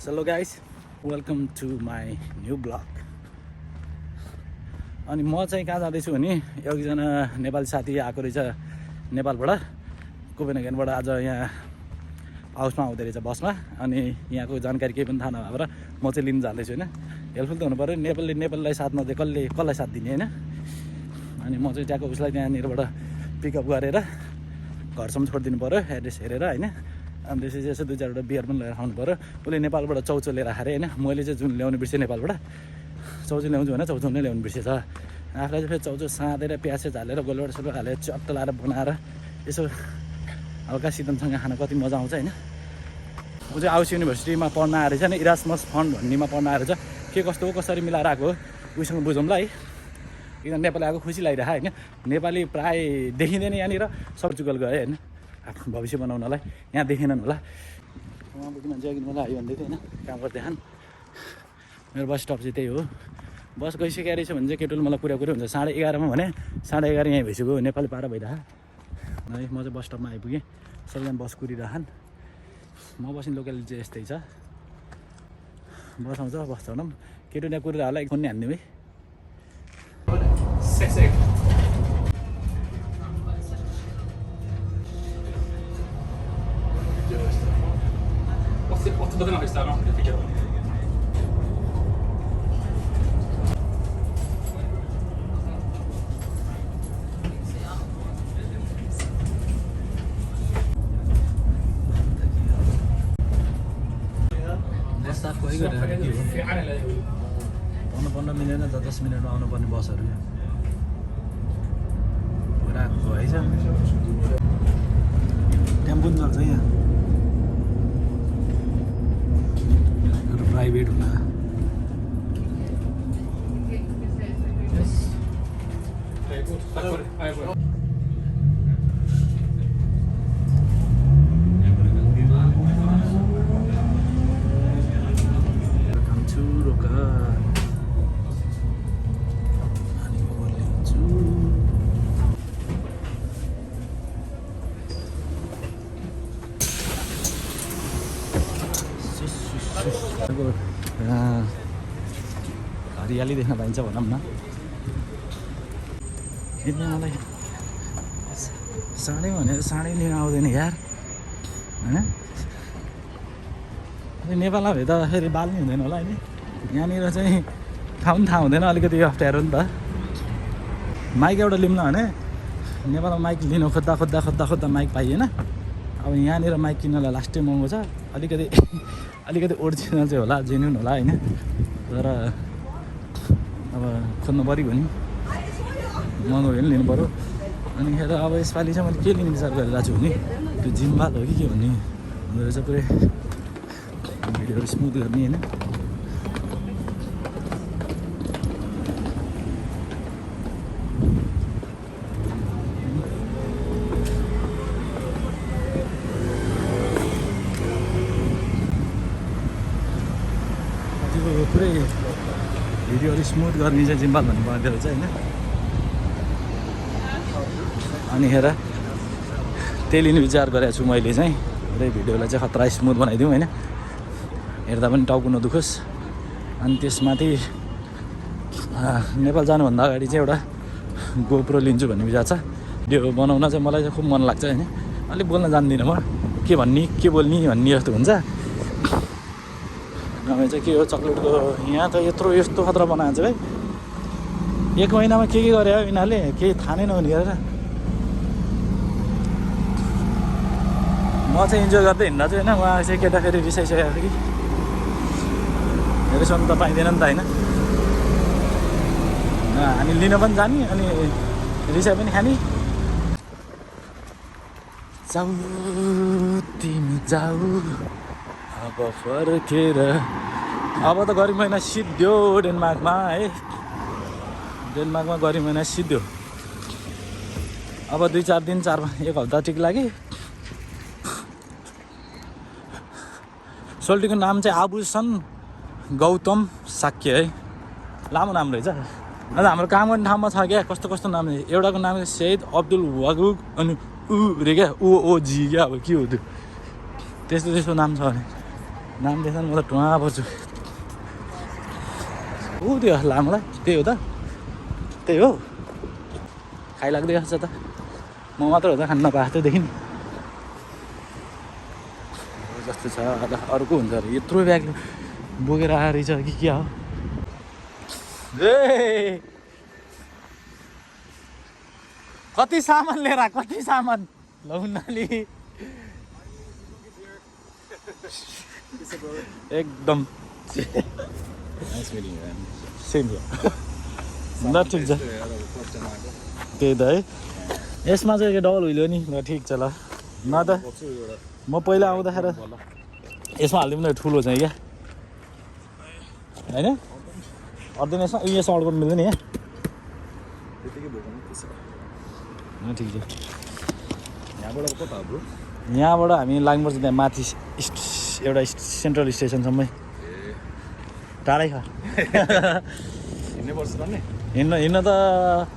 Hello guys, welcome to my new blog. अनि म चाहिँ कहाँ जाँदैछु भने एकजना नेपाली साथी आएको रहेछ नेपालबाट कोपेनहेगनबाट आज यहाँ हाउसमा आउँदै रहेछ बसमा अनि यहाँको जानकारी केही पनि थाहा नभएर म चाहिँ लिन जाँदैछु हैन हेल्पफुल त हुनु पर्यो नेपालीलाई साथ नदिए कसलाई साथ दिने हैन अनि म चाहिँ ट्याक्क उसलाई त्यहाँनिरबाट पिकअप गरेर घरसम्म छोडिदिनु पर्यो एड्रेस हेरेर हैन अनि त्यसपछि यसो दुई चारवटा बियर पनि लिएर आउनु पर्यो उसले नेपालबाट चौचो लिएर आएर हैन मैले चाहिँ जुन ल्याउनु बिर्सेँ नेपालबाट चौचो ल्याउँछु भने चौचो नै ल्याउनु बिर्सेछ आफूलाई चाहिँ फेरि चौचो साँदेर प्याज हालेर गोलबाट सबै हालेर चट्ट लाएर बनाएर यसो हल्का सिदनसँग खान कति मजा आउँछ हैन ऊ चाहिँ आउस युनिभर्सिटीमा पढ्न आएर चाहिँ इरास्मस फन्ड भन्नेमा पढ्न आएर चाहिँ के कस्तो कसरी मिलाएर आएको उसँग बुझौँला है एकदम नेपाली आएको खुसी लागिरहेको हैन नेपाली प्राय देखिँदैन यहाँनिर सर्चुकल गयो हैन आफ्नो भविष्य बनाउनलाई यहाँ देखिनन् होला उहाँ बुझ्नु मान्छे अघि मलाई आयो भन्दै थियो हैन काम गर्दै खान मेरो बस स्टप चाहिँ त्यही हो बस गइसकेको रहेछ भने चाहिँ केटोले मलाई कुरा हुन्छ 11:30 भने 11:30 यहीँ भइसक्यो नेपाली पारा भइरह है म चाहिँ बस स्टपमा आइपुगेँ सबैजना बस कुरिरहन् म बस्ने लोकेलिटी चाहिँ यस्तै छ बस आउँछ बस चढौँ केटो त्यहाँ कुरेर होला फोन नै हान्दिउँ है पन्ध्र मिनेट न 10 मिनेटमा आउनुपर्ने बसहरू पुरा है टेम्पो पनि चल्छ यहाँ प्राइभेट होला हरियाली देख्न पाइन्छ भनौँ न यति मलाई साँडै भनेर साँडै लिन आउँदैन यार होइन नेपालमा भए त फेरि बाल्नै हुँदैन होला होइन यहाँनिर चाहिँ ठाउँ थाहा हुँदैन अलिकति अप्ठ्यारो नि त माइक एउटा लिउँ न भने नेपालमा माइक लिन खोज्दा माइक पाइएन अब यहाँनिर माइक किन्नलाई लास्टै महँगो छ अलिकति ओरिजिनल चाहिँ होला जेन्युन होला होइन तर अब खोज्नु पऱ्यो भने महँगो भयो भने लिनु पऱ्यो अनि खेर अब यसपालि चाहिँ मैले के लिने विचार गरिरहेको छु भने त्यो जिम्बाल हो कि के भन्ने हुँदो रहेछ पुरै भिडियोहरू स्मुथ गर्ने होइन पुरै भिडियोहरू स्मुथ गर्ने चाहिँ जिम्बाल भन्नु पर्दो रहेछ होइन अनि हेर त्यही लिने विचार गरेको छु मैले चाहिँ पुरै भिडियोलाई चाहिँ खतरा स्मुथ बनाइदिउँ होइन हेर्दा पनि टाउको नदुखोस् अनि त्यसमाथि नेपाल जानुभन्दा अगाडि चाहिँ एउटा गोप्रो लिन्छु भन्ने विचार छ भिडियो बनाउन चाहिँ मलाई चाहिँ खुब मन लाग्छ होइन अलिक बोल्न जान्दिनँ म के बोल्ने भन्ने जस्तो हुन्छ नभए चाहिँ के हो चक्लेटको यहाँ त यस्तो खतरा बनाएको छ भाइ 1 महिनामा के गरे हो यिनीहरूले केही थाहा नै नहुने गरेर म चाहिँ इन्जोय गर्दै हिँड्दा चाहिँ होइन उहाँ चाहिँ केटा फेरि रिसाइसकेको थियो कि रिसाउनु त पाइँदैन नि त होइन हामी लिन पनि जाने अनि रिसाइ पनि खाने जाऊ तिमी जाऊ अब फर्केर अब त गरिब महिना सिद्धियो डेनमार्कमा है डेनमार्कमा गरिब महिना सिद्धियो अब 2-4 दिन 1 हप्ता ठिक लाग्यो सोल्टीको नाम चाहिँ आभूषण गौतम साक्य है लामो नाम रहेछ अन्त हाम्रो काम गर्ने ठाउँमा छ क्या कस्तो नाम एउटाको नाम चाहिँ सैयद अब्दुल वागुग अनि ऊ रे क्या ओ जी क्या अब के हो त्यो त्यस्तो नाम छ भने नाम देख्दा म त टुवा पर्छु ऊ त्यो लामोलाई त्यही हो त त्यही हो खाइलाग्दै छ त म मात्र हो त खान नपाएको त्योदेखि जस्तो छ अर्को हुन्छ अरे यत्रो ब्याग बोकेर आएर रहेछ कि क्या हो ए कति सामान लिएर कति सामान लौनाली एकदम सेम ल ठिक छ त्यही त है यसमा चाहिँ डबल हुइल्यो नि ल ठिक छ ल न त म पहिला आउँदाखेरि यसमा हालिदिउँ न ठुलो चाहिँ क्या होइन अर्दैन यसमा यसमा अड्काउनु मिल्दैन यहाँ ठिक छ यहाँबाट हामी लाग्नुपर्छ त्यहाँ माथि एउटा सेन्ट्रल स्टेसनसम्मै टाढै छ हिँड्न त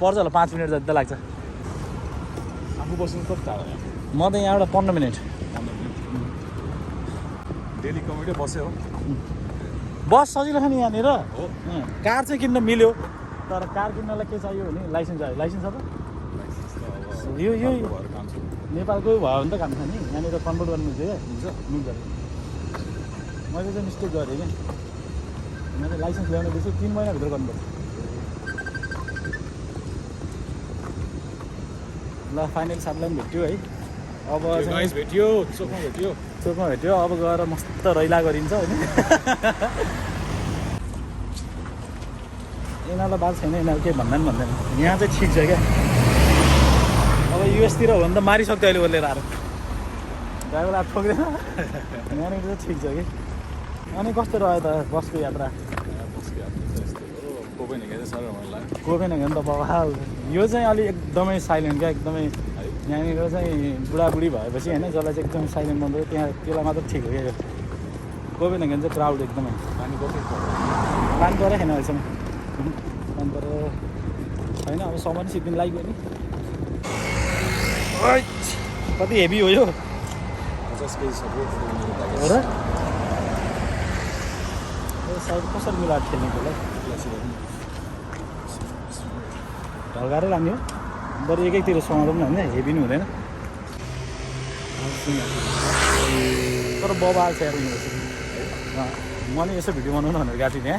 पर्छ होला 5 मिनट जति त लाग्छ आफू बस्नु कति टाढो म त यहाँबाट 15 मिनट डेली कमेडै बस्यो हो बस सजिलो छ नि यहाँनिर कार चाहिँ किन्न मिल्यो तर कार किन्नलाई के चाहियो भने लाइसेन्स चाहियो लाइसेन्स छ त यो नेपालकै भयो भने त काम छ नि यहाँनिर कन्भर्ट गर्नु मिल्छ क्या मिल्छ मैले चाहिँ मिस्टेक गरेँ क्या मैले लाइसेन्स ल्याउने बेसी 3 महिनाभित्र गर्नुपर्छ ल फाइनल साथीलाई पनि भेट्यो है अब भेट्यो चोकमा भेट्यो अब गएर मस्त रैला गरिन्छ होइन यिनीहरूलाई बात छैन यिनीहरू केही भन्दैन यहाँ चाहिँ ठिक छ क्या अब युएसतिर हो भने त मारिसक्थ्यो अहिले बोलेर आएर ड्राइभर आएर ठोक्दैन यहाँनिर चाहिँ ठिक छ कि अनि कस्तो रह्यो त बसको यात्रा कोपेनहेगन त बाबा यो चाहिँ अलि एकदमै साइलेन्ट क्या एकदमै यहाँनिर चाहिँ बुढाबुढी भएपछि होइन जसलाई चाहिँ एकदमै साइलेन्ट बन्द त्यहाँ त्यसलाई मात्र ठिक हो क्या कोपेनहेगन चाहिँ क्राउड एकदमै पानी परेको छैन अहिलेसम्म पानी परेर छैन अब समय नि सिक्किम लाग्यो नि कति हेभी हो यो 50 केजी सपोर्ट हो र साइड कसरी मिलाएर खेल्ने होला ढल्काएर लाग्ने हो बरु एकैतिर समाउँदा पनि होइन हेभी नि हुँदैन तर बबा आएको छ यार मैले यसो भिडियो बनाउनु भनेर गएको थिएँ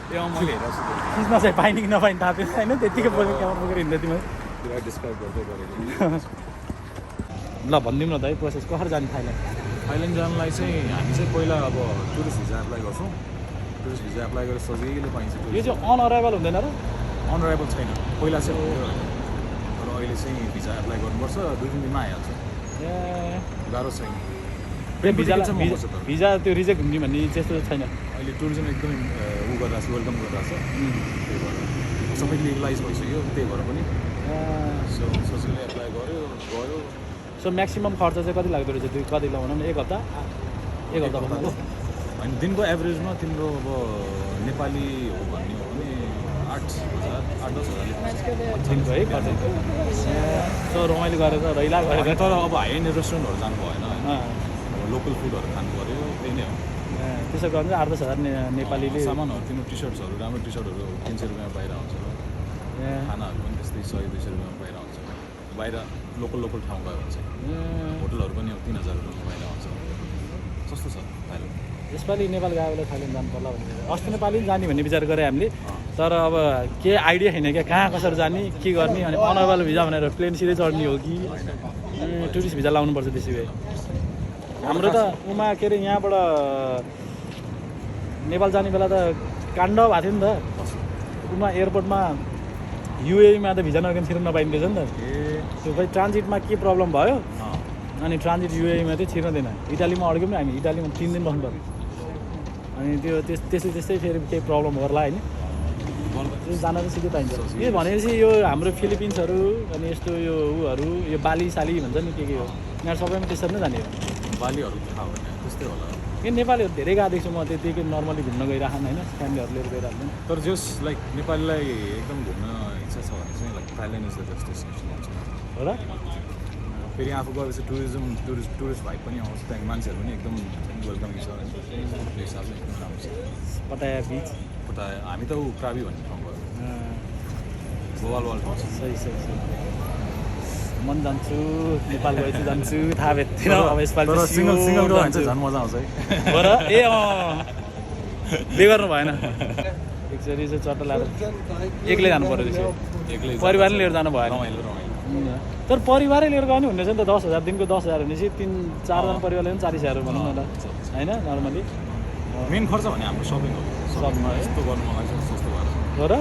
त्यहाँ मैले हेरेको छु खिच्न चाहिँ पाइने कि नपाइने थाहा थिएन होइन त्यत्तिकै बोकेर क्यामेरा बोकेर हिँड्दै थिएँ मैले डिस्क्राइब गर्दै गरेको ल भनिदिउँ न त है प्रोसेस कसरी जाने थाइल्यान्ड जानलाई चाहिँ हामी चाहिँ पहिला अब टुरिस्ट भिजा एप्लाई गर्छौँ टुरिस्ट भिजा एप्लाई गरेर सजिलै पाइन्छ यो चाहिँ अन अराइभल हुँदैन र अन अराइभल छैन पहिला चाहिँ हुन्थ्यो तर अहिले चाहिँ भिजा एप्लाई गर्नुपर्छ 2-3 दिनमा आइहाल्छ ए गाह्रो छैन भिजा त्यो रिजेक्ट हुने भन्ने त्यस्तो छैन अहिले टुरिज्म एकदमै उ गरिरहेको छ वेलकम गरिरहेको छ त्यही भएर सबै लिगलाइज भइसक्यो त्यही भएर पनि सो सजिलै एप्लाई गयो सो म्याक्सिमम् खर्च चाहिँ कति लाग्दो रहेछ त्यो कति लगाउनु न एक हप्ता होइन दिनको एभरेजमा तिम्रो अब नेपाली हो भन्ने हो भने 8-10 हजार दिनको है खर्च सो रमाइलो गरेर रैला गरेर तर अब हाई एन्ड रेस्टुरेन्टहरू जानु भएन होइन अब लोकल फुडहरू खानु पऱ्यो त्यही नै हो त्यसो गर्नु चाहिँ 8-10 हजार नेपालीले सामानहरू तिम्रो टी सर्ट्सहरू राम्रो टी सर्टहरू 300 रुपियाँमा बाहिर आउँछ खानाहरू पनि त्यस्तै 100-200 रुपियाँमा बाहिर आउँछ बाहिर लोकल ठाउँ गयो भने चाहिँ होटलहरू पनि 3000 रुपियाँमा बाहिर आउँछ सस्तो छ थाइल्यान्ड यसपालि नेपाल गयो भने थाइल्यान्ड जानु पर्ला भन्ने अस्ति नेपाली जाने भन्ने विचार गरेँ हामीले तर अब केही आइडिया छैन क्या कहाँ कसरी जाने के गर्ने अनि अनअराइभल भिजा भनेर प्लेन सिधै चढ्ने हो कि टुरिस्ट भिजा लाउनुपर्छ त्यसै भए हाम्रो त उमा के अरे यहाँबाट नेपाल जाने बेला त काण्ड भएको थियो नि त उमा एयरपोर्टमा युएमा त भिजा नगेन छिर्न नपाइने रहेछ नि त त्यो खै ट्रान्जिटमा के प्रब्लम भयो अनि ट्रान्जिट युएमा चाहिँ छिर्दैन इटालीमा अड्क्यौँ नि हामी इटालीमा 3 दिन बस्नु पर्यो अनि त्यो त्यस्तै फेरि केही प्रब्लम होला होइन जान चाहिँ सिधै पाइन्छ यो भनेपछि यो हाम्रो फिलिपिन्सहरू अनि यस्तो यो उहरू यो बाली साली भन्छ नि के हो यिनीहरू सबैमा त्यसरी नै जाने हो बालीहरू थाहा भएन त्यस्तै होला यो नेपालीहरू धेरै गएको देख्छु म त्यतिकै नर्मली घुम्न गइराखन् होइन फ्यामिलीहरू लिएर गइराख्दैन तर जस लाइक नेपालीलाई एकदम घुम्न इच्छा छ भने चाहिँ like Thailand is the best destination हुन्छ हो र फेरि आफू गएपछि टुरिस्ट भाइब पनि आउँछ त्यहाँको मान्छेहरू पनि एकदम वेलकमिङ छ त्यो हिसाबले एकदम राम्रो छ पटाया बिच उता हामी त क्राबी भन्ने ठाउँ गयो गोवाल ठाउँ छ सही मन जान्छु नेपाल गएपछि जान्छु थाहा भेट्थेन अब यसपालि सिङ्गल गयो भने चाहिँ झन् मजा आउँछ है बर ए बे गर्नु भएन एकचोटि चाहिँ चट्टा लाएर एक्लै जानु पर्यो रहेछ एक्लै परिवारले लिएर जानु भएन रमाइलो तर परिवारै लिएर गयो भने हुन्छ नि त 10,000 दिनको 10,000 भनेपछि 3-4जना परिवारले पनि 40,000 भनौँ न त होइन नर्मली मेन खर्च भने हाम्रो सपिङ हो सपिङ यस्तो गर्नु मलाई चाहिँ सस्तो भएर तर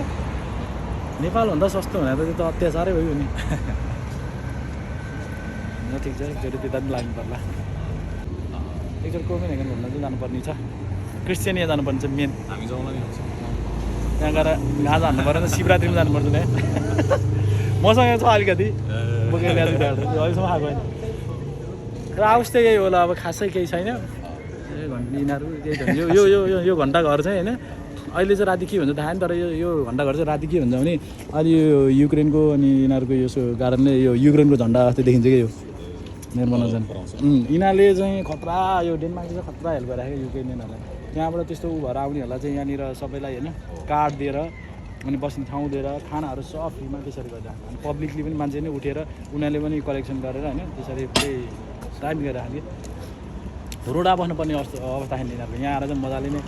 नेपालभन्दा सस्तो भने त त्यो त अत्याचारै भयो नि ठिक छ एकचोटि त्यता पनि लाग्नु पर्ला एकचोटि कोपेनहेगन घुम्न चाहिँ जानुपर्ने छ क्रिस्चियनिया जानुपर्ने छ मेन हामी जाउँला नि हुन्छ त्यहाँ गएर गाजा हान्नु पऱ्यो नि शिवरात्रिमा जानुपर्छ नि मसँग छ अलिकति बोकेर ल्याएर अहिलेसम्म आएको होइन र अवस्था यही होला अब खासै केही छैन यिनीहरू केही यो घन्टा घर चाहिँ होइन अहिले चाहिँ राति के हुन्छ थाहा नि तर यो घन्टा घर चाहिँ राति के हुन्छ भने अहिले यो युक्रेनको अनि यिनीहरूको यो कारणले यो युक्रेनको झन्डा जस्तै देखिन्छ क्या यो निर्माण चाहिँ यिनीहरूले चाहिँ खतरा यो डेनमार्कले चाहिँ खतरा हेल्प गरिराखेको युक्रेनियनहरूलाई त्यहाँबाट त्यस्तो भएर आउनेहरूलाई चाहिँ यहाँनिर सबैलाई होइन कार्ड दिएर अनि बस्ने ठाउँ दिएर खानाहरू सब फ्रीमा त्यसरी गर्दा अनि पब्लिकली पनि मान्छे नै उठेर उनीहरूले पनि कलेक्सन गरेर होइन त्यसरी पुरै टाइम गरिराख्यो रोडा बस्नुपर्ने अवस्था छैन यिनीहरूको यहाँ आएर चाहिँ मजाले नै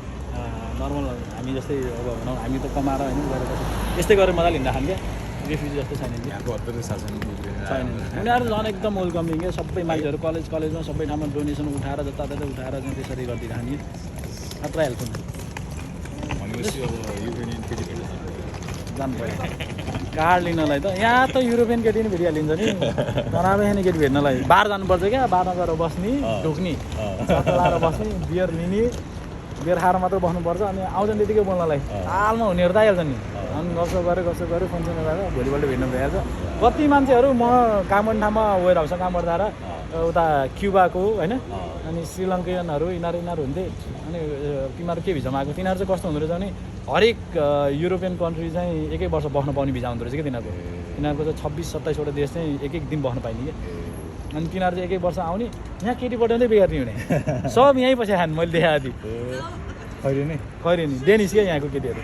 नर्मल हामी जस्तै अब भनौँ हामी त कमाएर होइन गरेर यस्तै गरेर मजाले हिँड्दा खान्छ क्या रेफ्युजी जस्तो छैन छैन उनीहरू झन् एकदम वेलकमिङ क्या सबै मान्छेहरू कलेजमा सबै ठाउँमा डोनेसन उठाएर जताततै उठाएर चाहिँ त्यसरी गरिदिएर खाने खतरा हेल्प भनेपछि अब युक्रेनियन केटीहरू जानु पऱ्यो कार्ड लिनलाई त यहाँ त युरोपियन केटी पनि भेटिहालिन्छ नि नराम्रो छैन केटी भेट्नलाई बार जानुपर्छ क्या बारमा गएर बस्ने ढोक्ने चट्टा लाएर बस्ने बियर लिने बियर खाएर मात्र बस्नुपर्छ अनि आउँछन् त्यतिकै बोल्नलाई हालमा हुनेहरू त आइहाल्छ नि अनि गफसप गऱ्यो फोनसँग गएर भोलिपल्ट भेट्नु भइहाल्छ कति मान्छेहरू म काम गर्ने ठाउँमा वेयर हाउसमा काम गर्दा उता क्युबाको होइन अनि श्रीलङ्कनहरू यिनीहरू हुन्थे अनि तिमीहरू के भिजामा आएको तिनीहरू चाहिँ कस्तो हुँदो रहेछ भने हरेक युरोपियन कन्ट्री चाहिँ एकै वर्ष बस्न पाउने भिजा हुँदो रहेछ क्या तिनीहरूको चाहिँ 26-27वटा देश चाहिँ एक दिन बस्न पाइने क्या अनि तिनीहरू चाहिँ एकै वर्ष आउने यहाँ केटी पठाउँदै बेगार्ने हुने सब यहीँ पछि खानु मैले देखाएको थिएँ खैरेनी डेनिस क्या यहाँको केटीहरू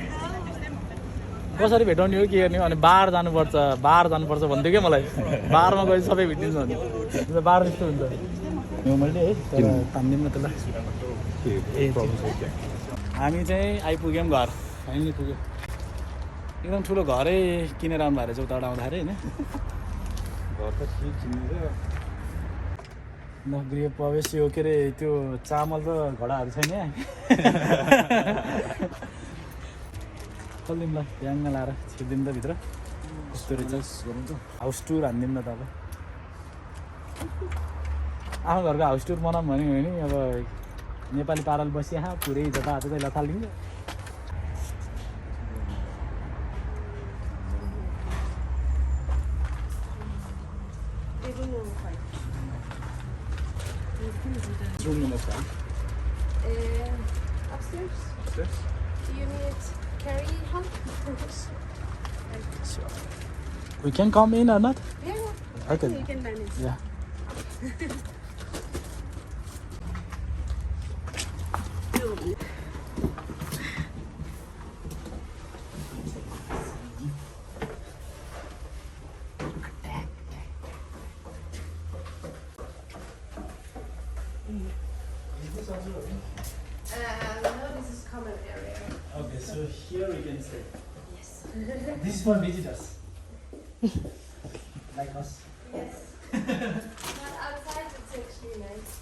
कसरी भेटाउने हो के गर्ने हो अनि बार जानुपर्छ भन्थ्यो क्या मलाई बारमा गएर सबै भेटिन्छ भने बार जस्तो हुन्छ मैले है तर तान्दिउँ न त्यसलाई हामी चाहिँ आइपुग्यौँ घर फाइनली पुग्यो एकदम ठुलो घरै किनेर आउनु भएको रहेछ उताबाट आउँदाखेरि होइन घर त ठिक किनेर गृह प्रवेश यो के अरे त्यो चामल र घडाहरू छैन यहाँ खोलिदिउँ ल याङ्ग लाएर छिर्दिउँ त भित्र कस्तो रहेछ गरौँ त हाउस टुर हानिदिउँ न त अब आफ्नो घरको हाउस टुर बनाऊँ भने अब नेपाली पाराले बसिया पुरै जताततै लथालिन्छ room number 5. Upstairs. Upstairs? Do you need carry help? Sure. We can come in or not? Yeah. Okay. You can manage. Yeah. No, this is common area. Okay, so here we can stay. Yes. This is for visitors. Like us. Yes. But outside it's actually nice.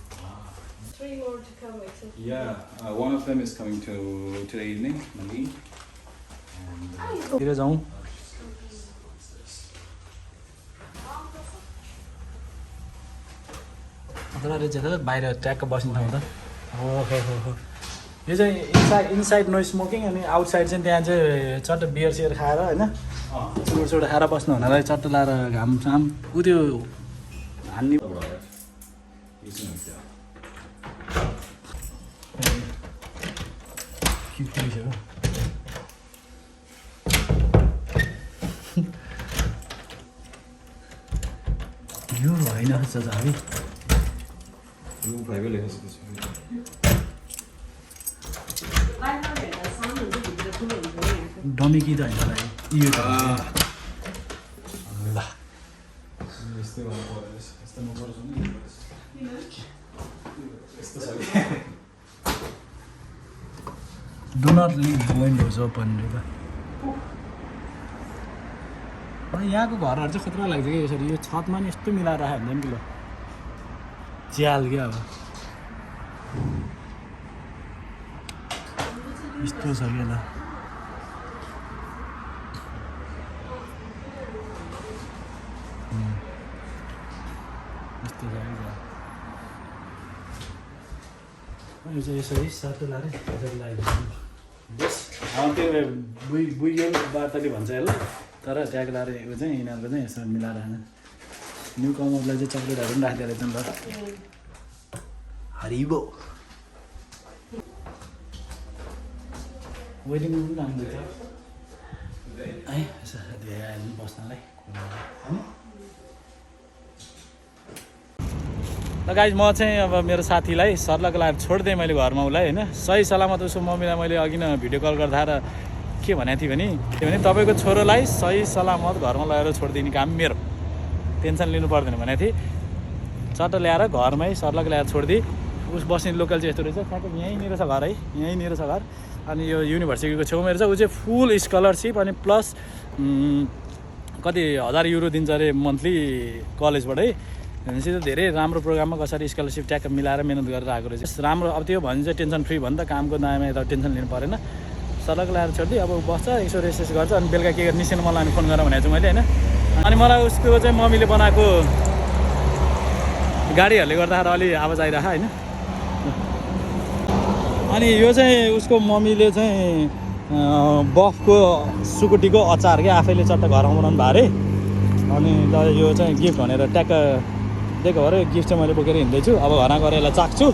3 more to come except. Yeah, one of them is coming today evening, Mali. तिर जाउँ खतरा रहेछ त बाहिर ट्याक्क बस्ने ठाउँ त हो यो चाहिँ इनसाइड नो स्मोकिङ अनि आउटसाइड चाहिँ त्यहाँ चाहिँ चट्ट बियर सियर खाएर होइन चुरोट खाएर बस्नु हुनालाई चट्ट लाएर घाम साम उ त्यो हान्ने यो होइन जस्तो है रुम 5 लेखेको छ डमी कि त होइन भाइ यो त ल यस्तै गर्नु पर्यो यस्तो नपर्छ नि यस्तो छ do not leave windows open रे यहाँको घरहरू चाहिँ खतरा लाग्छ कि यसरी यो छतमा नि यस्तो मिलाएर राख्यो भने कि ल च्याल क्या अब यस्तो छ क्या ल यस्तो छ यो चाहिँ यसरी सातो लाएर यसरी लगाइदिन्छ त्यो बुइयो बातले भन्छ यसलाई तर ट्याग लाएर यो चाहिँ यिनीहरूको चाहिँ यसो मिलाएर न्यु कमरलाई चाहिँ चक्लेटहरू पनि राखिदिएर एकदम ल हरिबो वेटिङ रुम पनि राम्रो छ है यसो धेरै बस्नलाई ल गाइज म चाहिँ अब मेरो साथीलाई सर्लको लागि छोडिदिएँ मैले घरमा उसलाई होइन सही सलामत उसको मम्मीलाई मैले अघि न भिडियो कल गर्दा र के भनेको थिएँ भने तपाईँको छोरोलाई सही सलामत घरमा लगेर छोडिदिने काम मेरो टेन्सन लिनु पर्दैन भनेको थिएँ चट्ट ल्याएर घरमै सर्लक ल्याएर छोडिदिएँ उस बस्ने लोकल चाहिँ यस्तो रहेछ ठ्याक्कै यहीँनिर छ घर है यहीँनिर छ घर अनि यो युनिभर्सिटीको छेउमा रहेछ ऊ चाहिँ फुल स्कलरसिप अनि प्लस कति 1000 युरो दिन्छ अरे मन्थली कलेजबाटै भनेपछि त धेरै राम्रो प्रोग्राममा कसरी स्कलरसिप ट्याक्क मिलाएर मिहिनेत गरेर आएको रहेछ राम्रो अब त्यो भने चाहिँ टेन्सन फ्री भयो नि त कामको दायाँमा यता टेन्सन लिनु परेन सर्लक ल्याएर छोडिदिएँ अब बस्छ यसो रेसेस गर्छ अनि बेलुका के गर्ने निस्किनु मलाई फोन गरेर भनेको छु मैले होइन अनि मलाई उसको चाहिँ मम्मीले बनाएको गाडीहरूले गर्दाखेरि अलि आवाज आइरहेको होइन अनि यो चाहिँ उसको मम्मीले चाहिँ बफको सुकुटीको अचार क्या आफैले चट्ट घरमा बनाउनु भयो अरे अनि यो चाहिँ गिफ्ट भनेर ट्याक्क दिएको भएर गिफ्ट चाहिँ मैले बोकेर हिँड्दैछु अब घरमा गएर यसलाई चाख्छु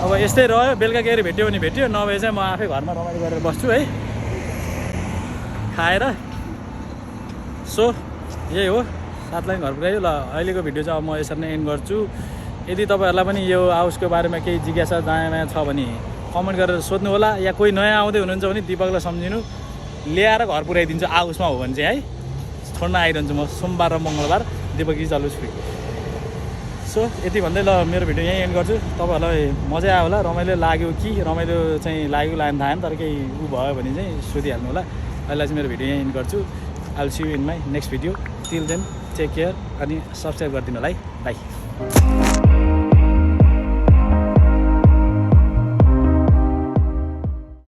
अब यस्तै रह्यो बेलुका के अरे भेट्यो भने भेट्यो नभए चाहिँ म आफै घरमा रमाइलो गरेर बस्छु है खाएर सो यही हो साथलाई घर पुऱ्यायो ल अहिलेको भिडियो चाहिँ अब म यसरी नै एन्ड गर्छु यदि तपाईँहरूलाई पनि यो हाउसको बारेमा केही जिज्ञासा दायाँ छ भने कमेन्ट गरेर सोध्नु होला या कोही नयाँ आउँदै हुनुहुन्छ भने दिपकलाई सम्झिनु ल्याएर घर पुऱ्याइदिन्छु हाउसमा हो भने चाहिँ है छोड्न आइरहन्छु म सोमबार र मङ्गलबार Dipak is always free so यति भन्दै ल मेरो भिडियो यहीँ एन्ड गर्छु तपाईँहरूलाई मजा आयो होला रमाइलो लाग्यो कि रमाइलो चाहिँ लाग्यो लागेन थाहा तर केही ऊ भयो भने चाहिँ सोधिहाल्नु होला अहिले चाहिँ मेरो भिडियो यहीँ एन्ड गर्छु I will see you in my next video till then take care अनि सब्सक्राइब गरिदिनु होला है बाई